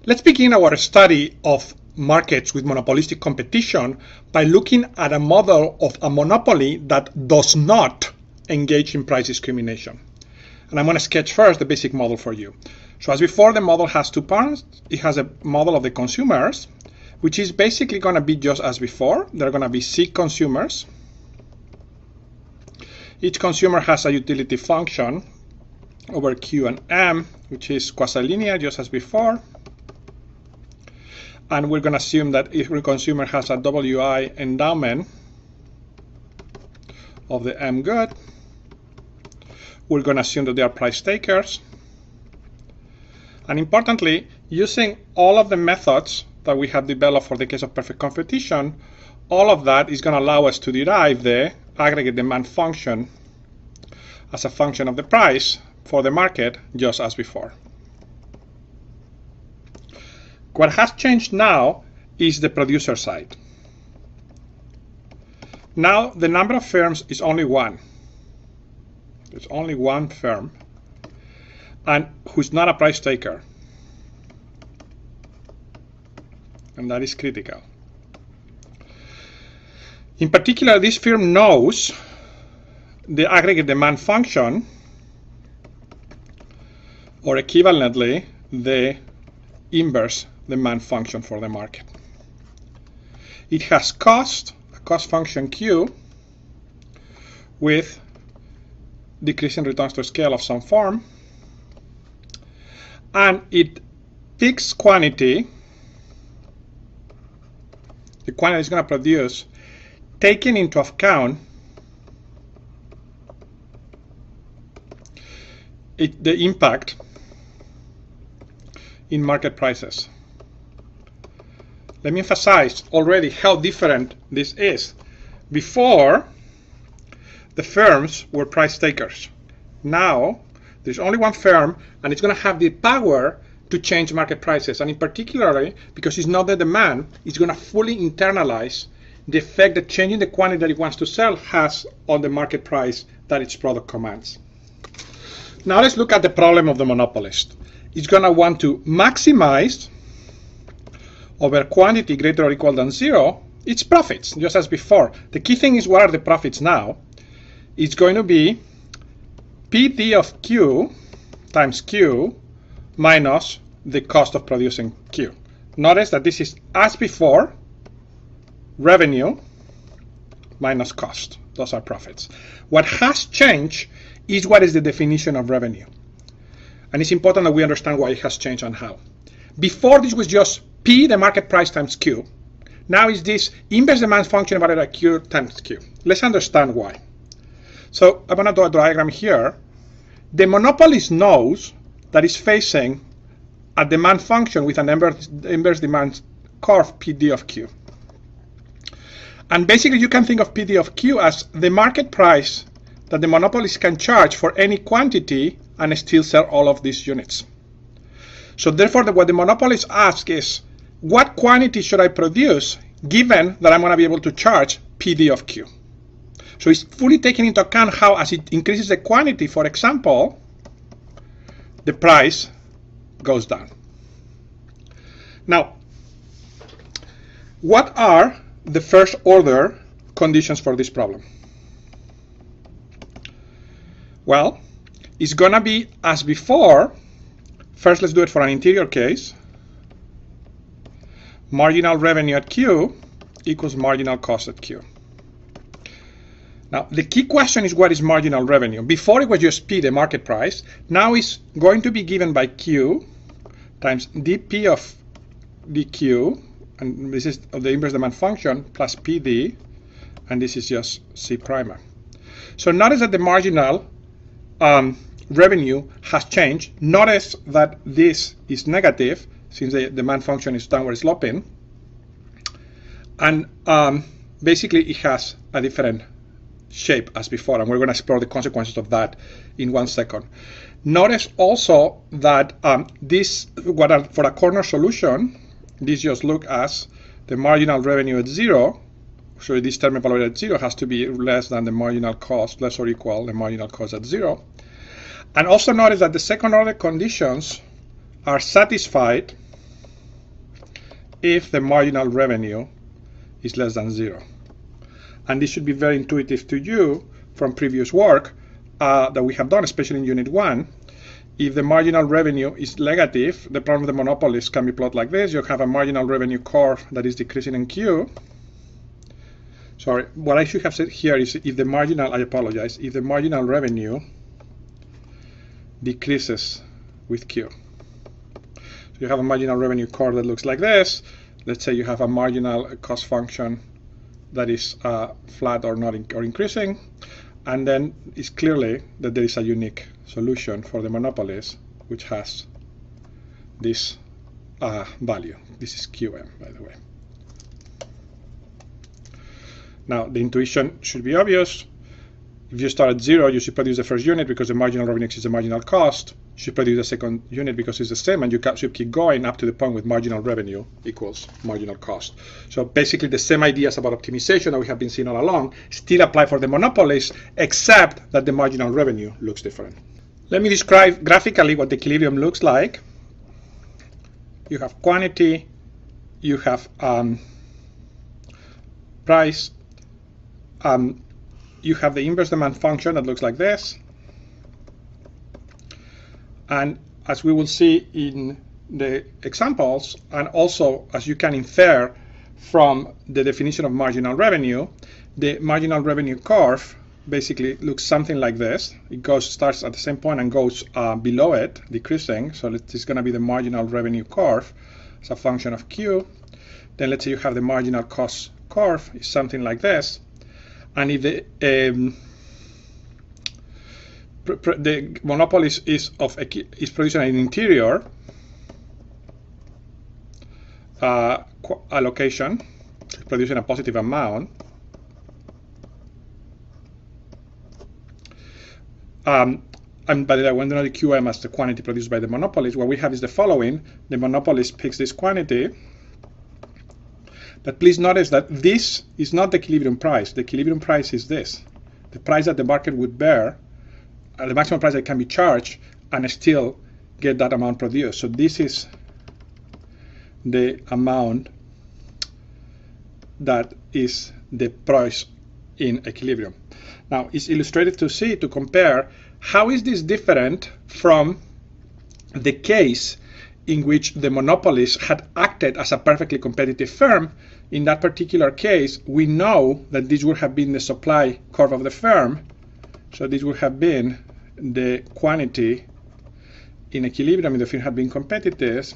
Let's begin our study of markets with monopolistic competition by looking at a model of a monopoly that does not engage in price discrimination. And I'm going to sketch first the basic model for you. So as before, the model has two parts. It has a model of the consumers, which is basically going to be just as before. There are going to be C consumers. Each consumer has a utility function over Q and M, which is quasi-linear, just as before. And we're going to assume that every consumer has a WI endowment of the M good. We're going to assume that they are price takers. And importantly, using all of the methods that we have developed for the case of perfect competition, all of that is going to allow us to derive the aggregate demand function as a function of the price for the market, just as before. What has changed now is the producer side. Now the number of firms is only one. There's only one firm, and who's not a price taker. And that is critical. In particular, this firm knows the aggregate demand function, or equivalently, the inverse demand function for the market. It has cost, a cost function Q, with decreasing returns to scale of some form, and it picks quantity, the quantity it's going to produce, taking into account the impact in market prices. Let me emphasize already how different this is. Before, the firms were price takers. Now, there's only one firm, and it's going to have the power to change market prices. And in particular, because it's not the demand, it's going to fully internalize the effect that changing the quantity that it wants to sell has on the market price that its product commands. Now let's look at the problem of the monopolist. It's going to want to maximize over quantity greater or equal than 0 its profits, just as before. The key thing is, what are the profits now? It's going to be PD of Q times Q minus the cost of producing Q. Notice that this is, as before, revenue minus cost. Those are profits. What has changed is what is the definition of revenue. And it's important that we understand why it has changed and how. Before, this was just P, the market price, times Q. Now is this inverse demand function divided by Q times Q. Let's understand why. So I'm going to do a diagram here. The monopolist knows that it's facing a demand function with an inverse demand curve, PD of Q. And basically, you can think of PD of Q as the market price that the monopolist can charge for any quantity and still sell all of these units. So therefore, what the monopolist asks is, what quantity should I produce given that I'm going to be able to charge PD of Q? So it's fully taking into account how, as it increases the quantity, for example, the price goes down. Now, what are the first order conditions for this problem? Well, it's going to be as before. First, let's do it for an interior case. Marginal revenue at Q equals marginal cost at Q. Now, the key question is, what is marginal revenue? Before, it was just P, the market price. Now it's going to be given by Q times dP of dQ, and this is the inverse demand function, plus PD, and this is just C primer. So notice that the marginal revenue has changed. Notice that this is negative since the demand function is downward sloping, and basically it has a different shape as before, and we're going to explore the consequences of that in 1 second. Notice also that for a corner solution, this just look as the marginal revenue at 0. So this term evaluated at 0 has to be less than the marginal cost, less or equal the marginal cost at 0. And also notice that the second order conditions are satisfied if the marginal revenue is less than 0. And this should be very intuitive to you from previous work that we have done, especially in Unit 1. If the marginal revenue is negative, the problem of the monopolies can be plotted like this. You have a marginal revenue curve that is decreasing in Q. Sorry, what I should have said here is if the marginal, I apologize, if the marginal revenue decreases with Q. So you have a marginal revenue curve that looks like this. Let's say you have a marginal cost function that is flat or not or increasing, and then it's clearly that there is a unique solution for the monopolies which has this value. This is QM, by the way. Now the intuition should be obvious. If you start at 0, you should produce the first unit because the marginal revenue is the marginal cost. You should produce the second unit because it's the same, and you should keep going up to the point with marginal revenue equals marginal cost. So basically the same ideas about optimization that we have been seeing all along still apply for the monopolies, except that the marginal revenue looks different. Let me describe graphically what the equilibrium looks like. You have quantity, you have price, you have the inverse demand function that looks like this. And as we will see in the examples, and also as you can infer from the definition of marginal revenue, the marginal revenue curve basically looks something like this. It starts at the same point and goes below it, decreasing. So it's going to be the marginal revenue curve as a function of Q. Then let's say you have the marginal cost curve, is something like this. And if the monopoly is producing an interior allocation, producing a positive amount, and by the way, when the QM as the quantity produced by the monopolies, what we have is the following. The monopolist picks this quantity. But please notice that this is not the equilibrium price. The equilibrium price is this. The price that the market would bear, the maximum price that can be charged, and still get that amount produced. So this is the amount that is the price in equilibrium. Now, it's illustrated to compare how is this different from the case in which the monopolist had acted as a perfectly competitive firm. In that particular case, we know that this would have been the supply curve of the firm. So this would have been the quantity in equilibrium if the firm had been competitive,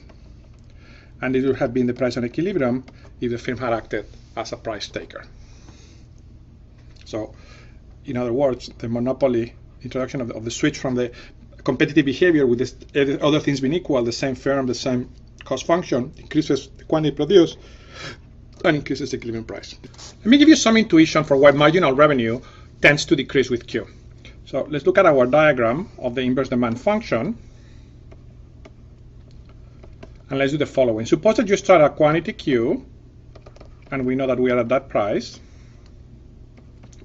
and it would have been the price on equilibrium if the firm had acted as a price taker. So, in other words, the monopoly introduction of the switch from the competitive behavior with this, other things being equal, the same firm, the same cost function, increases the quantity produced and increases the equilibrium price. Let me give you some intuition for why marginal revenue tends to decrease with Q. So let's look at our diagram of the inverse demand function. And let's do the following. Suppose that you start at quantity Q, and we know that we are at that price,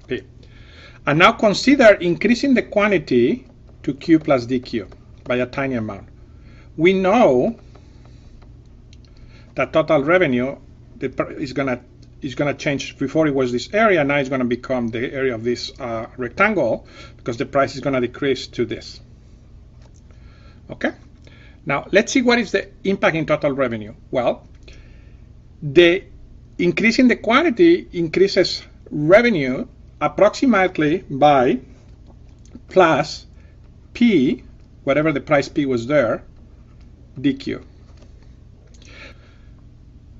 P. And now consider increasing the quantity to Q plus DQ by a tiny amount. We know that total revenue is gonna change. Before it was this area, now it's gonna become the area of this rectangle, because the price is gonna decrease to this. Okay. Now let's see what is the impact in total revenue. Well, the increase in the quantity increases revenue approximately by plus P, whatever the price P was there, DQ.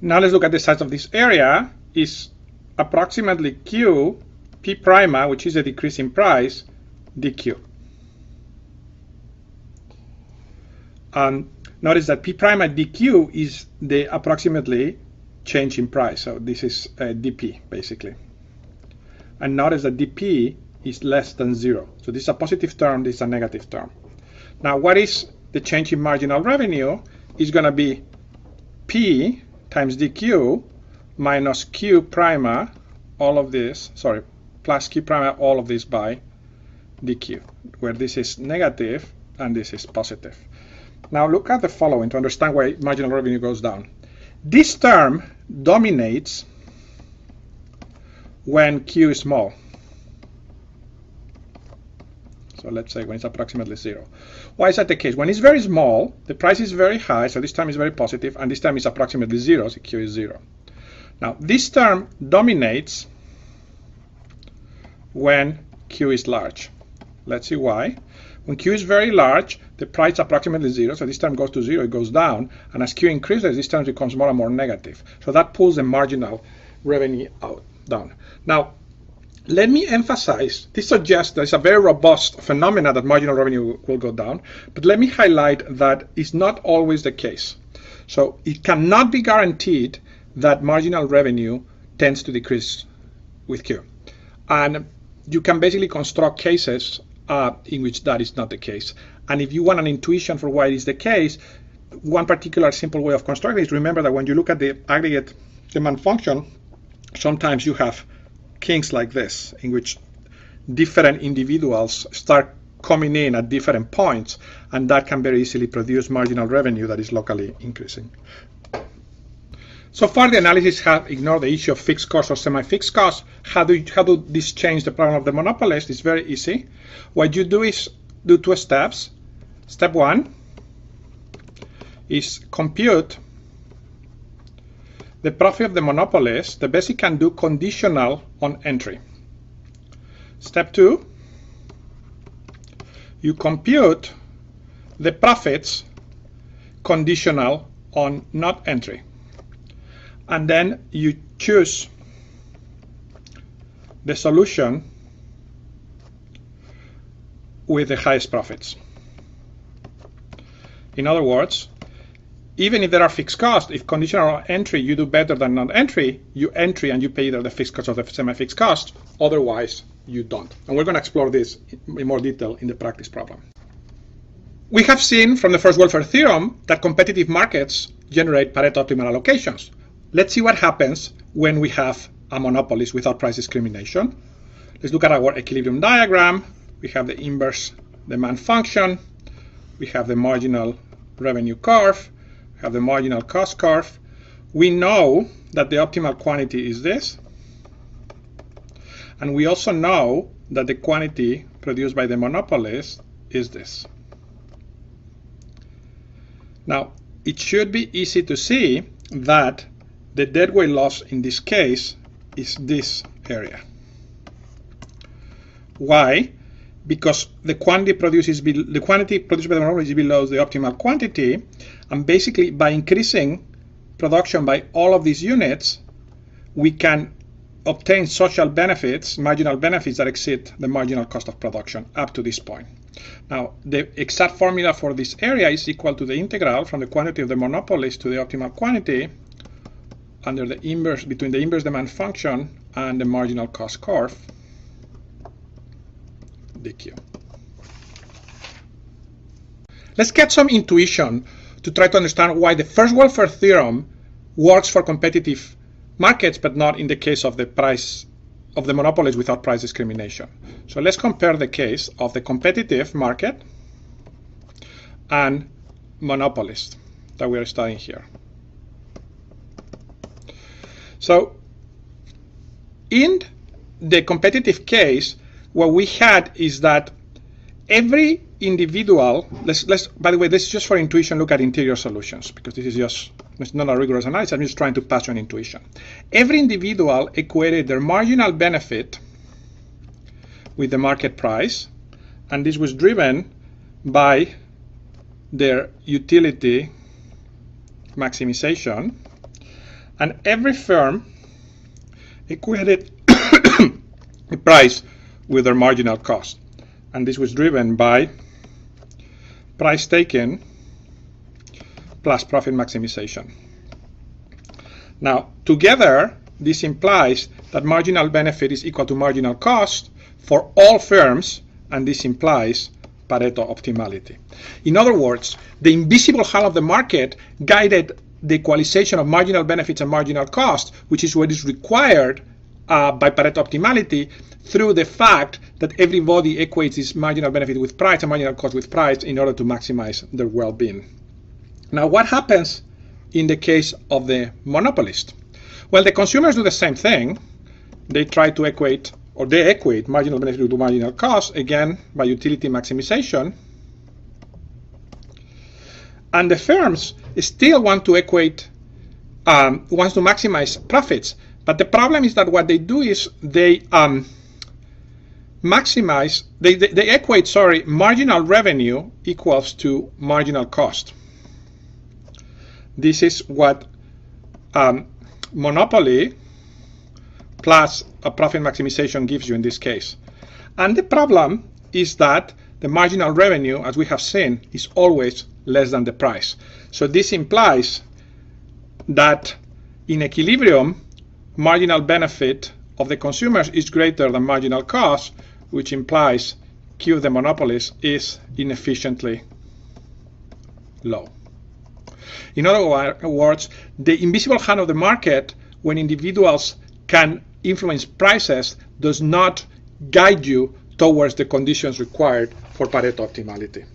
Now let's look at the size of this area. Is approximately Q, P prima, which is a decrease in price, DQ. Notice that P prima DQ is the approximately change in price. So this is DP, basically. And notice that DP is less than 0. So this is a positive term, this is a negative term. Now, what is the change in marginal revenue? Is going to be P times DQ minus Q prima, all of this, sorry, plus Q prima, all of this by DQ, where this is negative and this is positive. Now look at the following to understand why marginal revenue goes down. This term dominates when Q is small. So let's say when it's approximately 0. Why is that the case? When it's very small, the price is very high, so this term is very positive, and this term is approximately 0, so Q is 0. Now, this term dominates when Q is large. Let's see why. When Q is very large, the price is approximately 0, so this term goes to 0, it goes down, and as Q increases, this term becomes more and more negative. So that pulls the marginal revenue down. Now, let me emphasize, this suggests there's a very robust phenomena that marginal revenue will go down, but let me highlight that it's not always the case. So it cannot be guaranteed that marginal revenue tends to decrease with Q. And you can basically construct cases in which that is not the case. And if you want an intuition for why it is the case, one particular simple way of constructing is remember that when you look at the aggregate demand function, sometimes you have kinks like this, in which different individuals start coming in at different points, and that can very easily produce marginal revenue that is locally increasing. So far, the analysis has ignored the issue of fixed costs or semi-fixed costs. How do this change the problem of the monopolist? It's very easy. What you do is do 2 steps. Step 1 is compute the profit of the monopolist, the best it can do, conditional on entry. Step 2, you compute the profits conditional on not entry. And then you choose the solution with the highest profits. In other words, even if there are fixed costs, if conditional on entry you do better than non-entry, you entry and you pay either the fixed cost or the semi-fixed cost, otherwise you don't. And we're going to explore this in more detail in the practice problem. We have seen from the first welfare theorem that competitive markets generate Pareto optimal allocations. Let's see what happens when we have a monopolist without price discrimination. Let's look at our equilibrium diagram. We have the inverse demand function. We have the marginal revenue curve. We have the marginal cost curve. We know that the optimal quantity is this. And we also know that the quantity produced by the monopolist is this. Now, it should be easy to see that the deadweight loss in this case is this area. Why? Because the quantity produced by the monopolist is below the optimal quantity, and basically by increasing production by all of these units, we can obtain social benefits, marginal benefits that exceed the marginal cost of production up to this point. Now, the exact formula for this area is equal to the integral from the quantity of the monopolist to the optimal quantity under the inverse, between the inverse demand function and the marginal cost curve, dq. Let's get some intuition to try to understand why the first welfare theorem works for competitive markets, but not in the case of the price of the monopolies without price discrimination. So let's compare the case of the competitive market and monopolist that we are studying here. So in the competitive case, what we had is that every individual, by the way, this is just for intuition, look at interior solutions, because this is just, it's not a rigorous analysis, I'm just trying to pass you an intuition. Every individual equated their marginal benefit with the market price, and this was driven by their utility maximization, and every firm equated the price with their marginal cost, and this was driven by price taken plus profit maximization. Now, together, this implies that marginal benefit is equal to marginal cost for all firms, and this implies Pareto optimality. In other words, the invisible hand of the market guided the equalization of marginal benefits and marginal cost, which is what is required by Pareto optimality, through the fact that everybody equates this marginal benefit with price and marginal cost with price in order to maximize their well-being. Now, what happens in the case of the monopolist? Well, the consumers do the same thing. They try to equate, or they equate marginal benefit to marginal cost, again, by utility maximization. And the firms still want to equate, wants to maximize profits. But the problem is that what they do is they they equate, marginal revenue equals to marginal cost. This is what monopoly plus a profit maximization gives you in this case. And the problem is that the marginal revenue, as we have seen, is always less than the price. So this implies that in equilibrium, marginal benefit of the consumers is greater than marginal cost, which implies Q of the monopolist is inefficiently low. In other words, the invisible hand of the market, when individuals can influence prices, does not guide you towards the conditions required for Pareto optimality.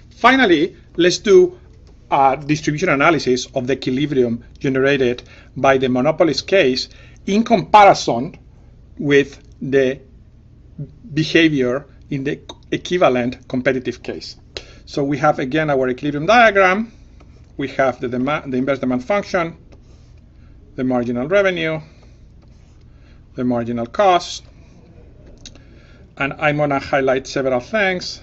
Finally, let's do a distribution analysis of the equilibrium generated by the monopolist case in comparison with the behavior in the equivalent competitive case. So we have again our equilibrium diagram. We have the inverse demand function, the marginal revenue, the marginal cost, and I'm going to highlight several things.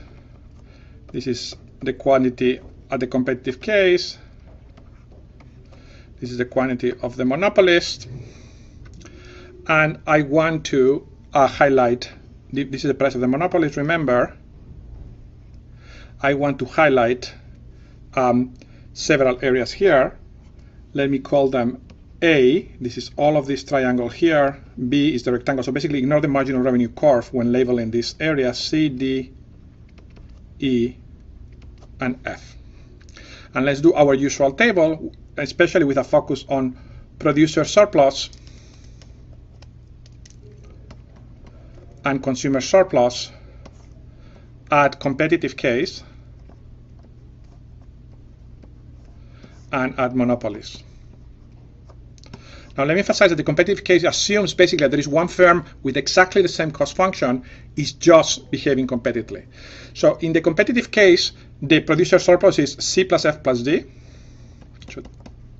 This is the quantity at the competitive case. This is the quantity of the monopolist. And I want to highlight, this is the price of the monopolist, remember. I want to highlight several areas here. Let me call them A. This is all of this triangle here. B is the rectangle. So basically ignore the marginal revenue curve when labeling this area. C, D, E, and F. And let's do our usual table, especially with a focus on producer surplus and consumer surplus at competitive case and at monopolies. Now let me emphasize that the competitive case assumes basically that there is one firm with exactly the same cost function is just behaving competitively. So in the competitive case, the producer surplus is C plus F plus D.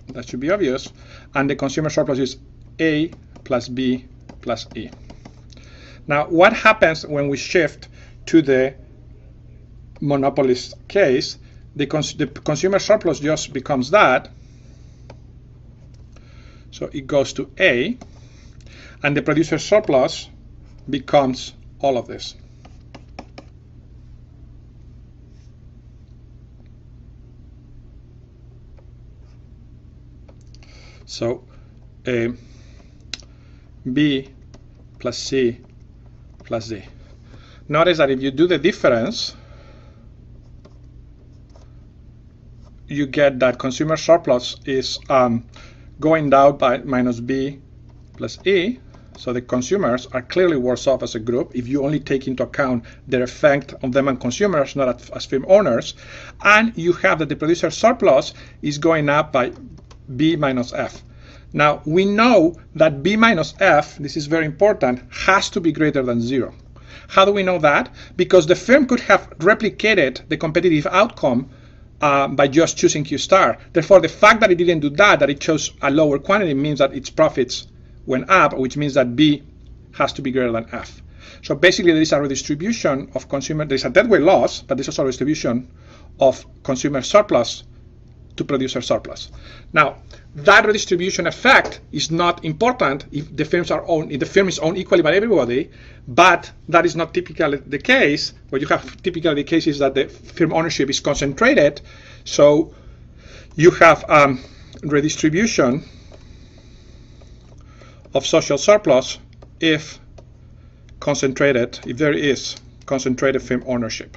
That should be obvious. And the consumer surplus is A plus B plus E. Now what happens when we shift to the monopolist case? The consumer surplus just becomes that. So it goes to A, and the producer surplus becomes all of this. So B plus C plus D. Notice that if you do the difference, you get that consumer surplus is going down by minus B plus E. So the consumers are clearly worse off as a group if you only take into account their effect on them and consumers, not as firm owners. And you have that the producer surplus is going up by B minus F. Now we know that B minus F, this is very important, has to be greater than 0. How do we know that? Because the firm could have replicated the competitive outcome by just choosing Q star. Therefore, the fact that it didn't do that, that it chose a lower quantity, means that its profits went up, which means that B has to be greater than F. So basically, there is a redistribution of consumer, there's a deadweight loss, but there's also a redistribution of consumer surplus to producer surplus. Now, that redistribution effect is not important if the firms are owned, if the firm is owned equally by everybody, but that is not typically the case. What you have typically the case is that the firm ownership is concentrated, so you have redistribution of social surplus if there is concentrated firm ownership.